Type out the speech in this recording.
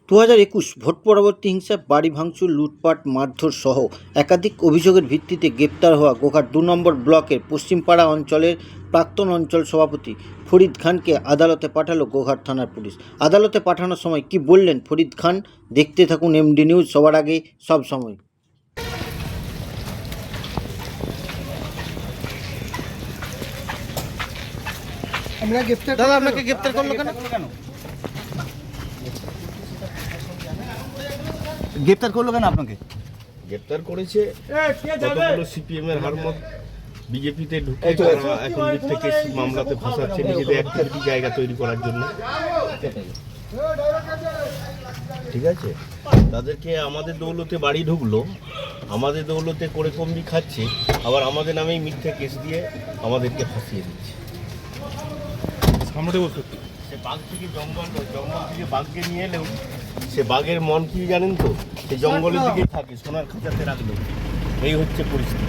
2021 vote পরবর্তী হিংসায় বাড়ি ভাঙচুর, লুটপাট, মারধর সহ একাধিক অভিযোগের ভিত্তিতে গ্রেপ্তার হওয়া গোঘাট 2 নম্বর ব্লকের পশ্চিমপাড়া অঞ্চলের প্রাক্তন অঞ্চল সভাপতি ফরিদ খানকে আদালতে পাঠালো গোঘাট থানার পুলিশ। আদালতে পাঠানোর সময় কি বললেন ফরিদ খান, দেখতে থাকুন এমডি নিউজ, সবার আগে সব সময়। দাদা আপনাকে গ্রেপ্তার করলো কেন? গ্রেপ্তার করলো কেন আপনাকে? গ্রেপ্তার করেছে কতগুলো সিপিএম এর হারমত বিজেপিতে ঢুকে তারা এখন মিথ্যে কেস মামলাতে ফাঁসাচ্ছে নিজেদের অ্যাক্টিভিটি জায়গা তৈরি করার জন্য। ঠিক আছে, তাদেরকে আমাদের দৌলতে বাড়ি ঢুকলো, আমাদের দৌলতে করে কমবি খাচ্ছে, আবার আমাদের নামেই মিথ্যে কেস দিয়ে আমাদেরকে ফাঁসিয়ে দিচ্ছে। সে বাঘ থেকে জঙ্গল থেকে বাঘকে নিয়ে এলেও সে বাঘের মন কি জানেন তো, সে জঙ্গলের দিকেই থাকে, সোনার খাঁচাতে রাখলো। এই হচ্ছে পরিস্থিতি।